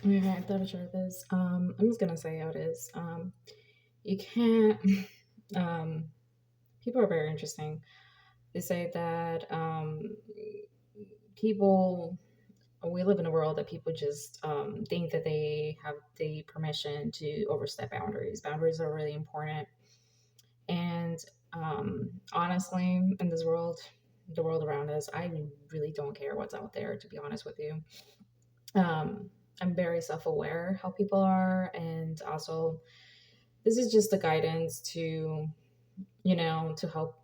Yeah, I thought I'd share this. I'm just gonna say how it is. You can't. Um, People are very interesting. They say that people. We live in a world that people just think that they have the permission to overstep boundaries. Boundaries are really important, and honestly, in this world, the world around us, I really don't care what's out there. To be honest with you, I'm very self-aware how people are, and also this is just the guidance to to help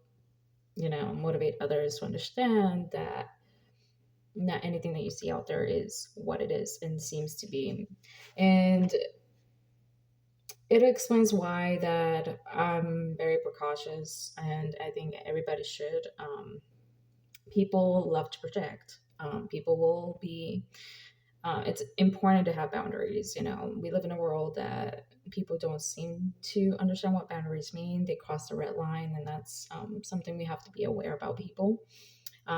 motivate others to understand that not anything that you see out there is what it is and seems to be. And it explains why that I'm very precautious, and I think everybody should. People love to project. People will be it's important to have boundaries. We live in a world that people don't seem to understand what boundaries mean. They cross the red line, and that's something we have to be aware about people.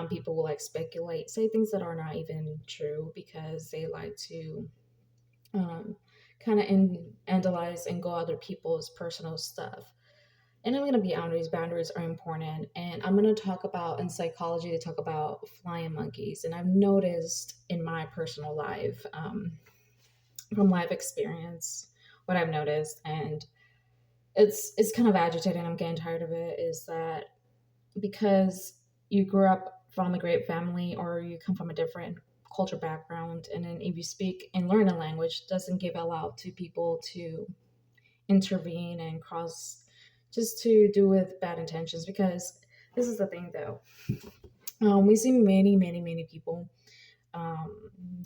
People will like speculate, say things that are not even true because they like to um, kind of analyze and go other people's personal stuff. And I'm going to be honest, boundaries are important. And I'm going to talk about in psychology, they talk about flying monkeys. And I've noticed in my personal life, from life experience, what I've noticed, and it's kind of agitating. I'm getting tired of it. Is that because you grew up from a great family or you come from a different culture background, and then if you speak and learn a language, doesn't give allow to people to intervene and cross just to do with bad intentions. Because this is the thing though, we see many people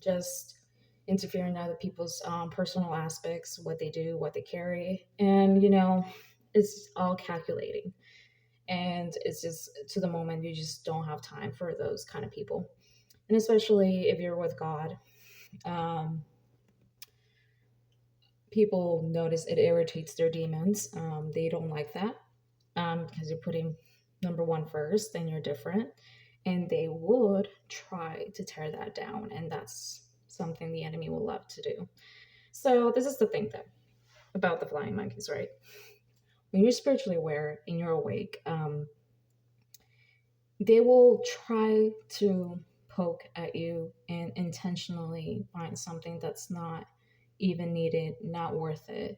just interfering in other people's personal aspects, what they do, what they carry, and it's all calculating, and it's just to the moment you just don't have time for those kind of people. And especially if you're with God, um, people notice it irritates their demons. They don't like that, because you're putting number one first and you're different, and they would try to tear that down, and that's something the enemy will love to do. So this is the thing though about the flying monkeys, right? When you're spiritually aware and you're awake, they will try to poke at you and intentionally find something that's not even needed, not worth it.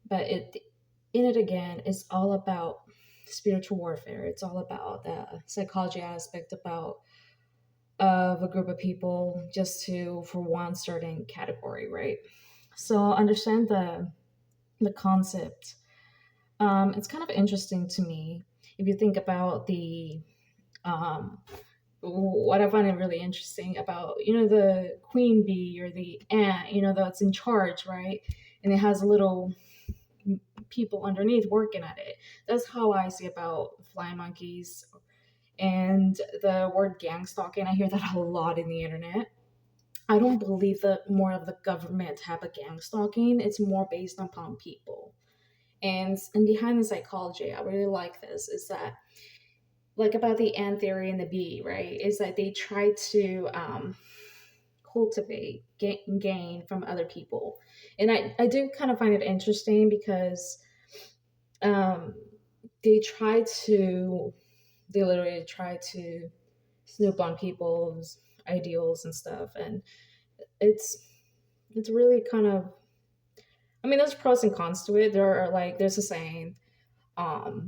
But in it again, it's all about spiritual warfare. It's all about the psychology aspect about of a group of people just to for one certain category, right? So understand the concept. It's kind of interesting to me if you think about the um, what I find it really interesting about the queen bee or the ant, that's in charge, right? And it has little people underneath working at it. That's how I see about flying monkeys. And the word gang stalking, I hear that a lot in the internet. I don't believe that more of the government have a gang stalking. It's more based upon people. And behind the psychology, I really like this, is that like about the ant theory and the bee, right? Is that they try to cultivate gain from other people. And I do kind of find it interesting because um, they try to they literally try to snoop on people's ideals and stuff, and it's it's really kind of, I mean, there's pros and cons to it. There's a saying,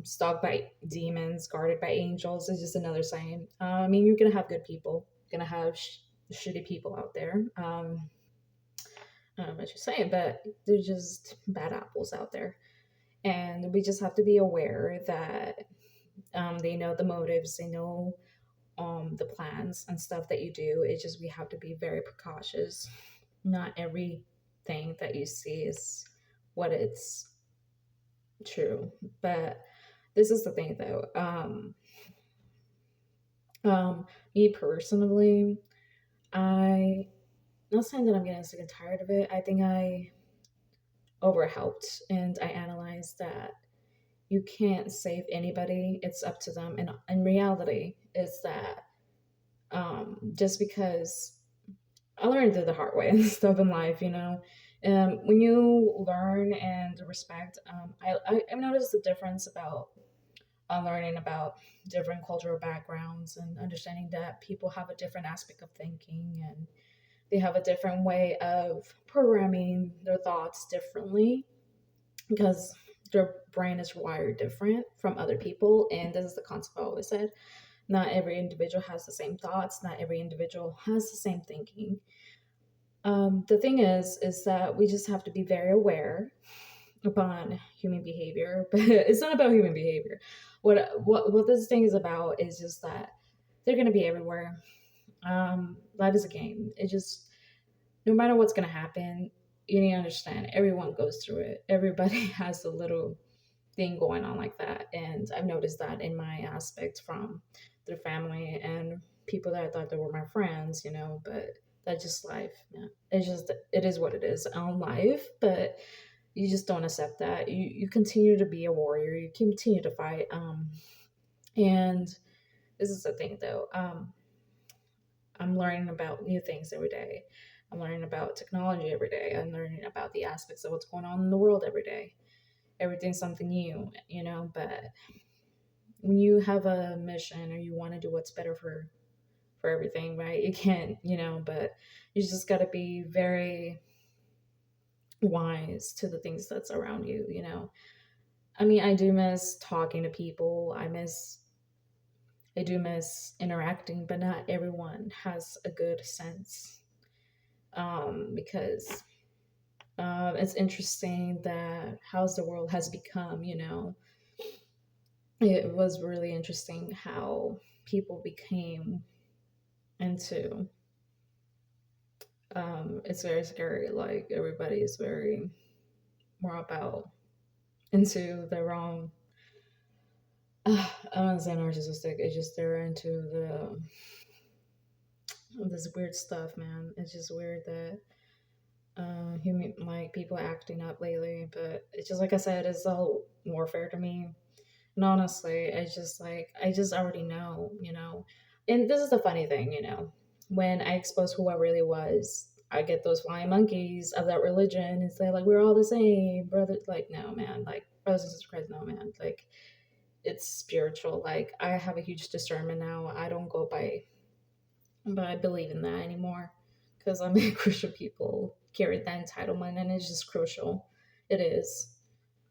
stalked by demons, guarded by angels is just another saying. I mean, you're gonna have good people, you're gonna have shitty people out there. I don't know what you're saying, but there's just bad apples out there, and we just have to be aware that they know the motives, they know the plans and stuff that you do. It's just we have to be very precautious. Not everything that you see is what it's true, but this is the thing though. Me personally, I not saying that I'm getting sick and tired of it. I think I overhelped and I analyzed that you can't save anybody. It's up to them. And in reality, is that just because I learned it the hard way and stuff in life, you know. When you learn and respect, I've noticed the difference about learning about different cultural backgrounds and understanding that people have a different aspect of thinking and they have a different way of programming their thoughts differently because their brain is wired different from other people. And this is the concept I always said. Not every individual has the same thoughts, not every individual has the same thinking. The thing is that we just have to be very aware upon human behavior, but it's not about human behavior. What this thing is about is just that they're gonna be everywhere. Life is a game. It just no matter what's gonna happen, you need to understand everyone goes through it. Everybody has a little thing going on like that, and I've noticed that in my aspect from their family and people that I thought they were my friends, you know. But that's just life. Yeah. It is what it is on life, but you just don't accept that. You continue to be a warrior. You continue to fight. And this is the thing though. I'm learning about new things every day. I'm learning about technology every day. I'm learning about the aspects of what's going on in the world every day. Everything's something new, you know. But when you have a mission or you want to do what's better for everything, right? You can't, you know. But you just got to be very wise to the things that's around you, you know. I mean, I do miss talking to people. I do miss interacting, but not everyone has a good sense. Because it's interesting that how's the world has become. You know, it was really interesting how people became into. It's very scary. Like everybody is very more about into the wrong. I don't want to say narcissistic. It's just they're into this weird stuff, man. It's just weird that human like people acting up lately. But it's just like I said, it's all warfare to me. And honestly, it's just like I just already know, you know. And this is the funny thing, you know, when I expose who I really was. I get those flying monkeys of that religion and say like we're all the same, brother. Like no, man. Like brothers and sisters, Christ, no, man. Like it's spiritual. Like I have a huge discernment now. I don't go by, but I believe in that anymore because I'm a Christian people carry that entitlement, and it's just crucial. It is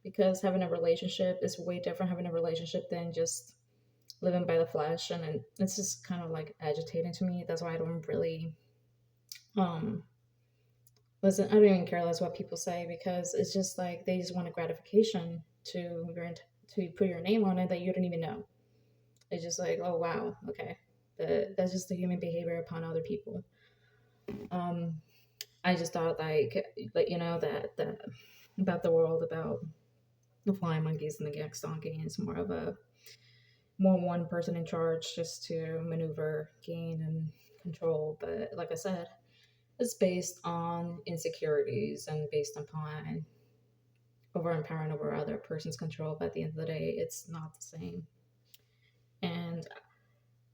because having a relationship is way different having a relationship than just living by the flesh, and it's just kind of like agitating to me. That's why I don't really um listen. I don't even care less what people say because it's just like they just want a gratification to to put your name on it that you don't even know. It's just like, oh wow, okay. That's just the human behavior upon other people. Um, I just thought like you know that about the world about the flying monkeys and the gang stalking is more of a more one person in charge just to maneuver, gain, and control. But like I said, it's based on insecurities and based upon over empowering over other person's control. But at the end of the day, it's not the same. And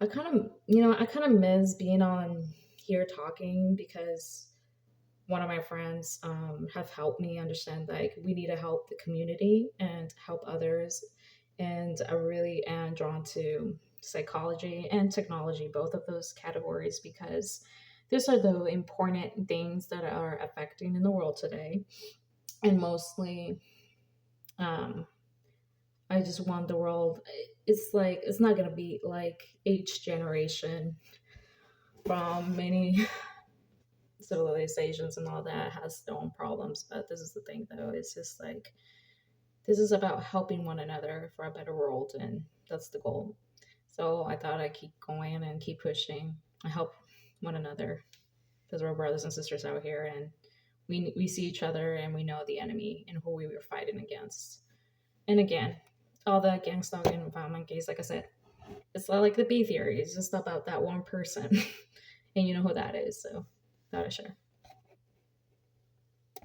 I kind of, you know, I kind of miss being on here talking because one of my friends have helped me understand like we need to help the community and help others. And I really am drawn to psychology and technology, both of those categories, because those are the important things that are affecting in the world today. And mostly, um, I just want the world. It's like it's not gonna be like each generation from many civilizations and all that has their own problems. But this is the thing, though. It's just like this is about helping one another for a better world, and that's the goal. So I thought I'd keep going and keep pushing. I help one another because we're brothers and sisters out here, and we see each other and we know the enemy and who we were fighting against. And again, all the gang stalking and violent gays, like I said, it's not like the B theory. It's just about that one person, and you know who that is. So thought I'd share.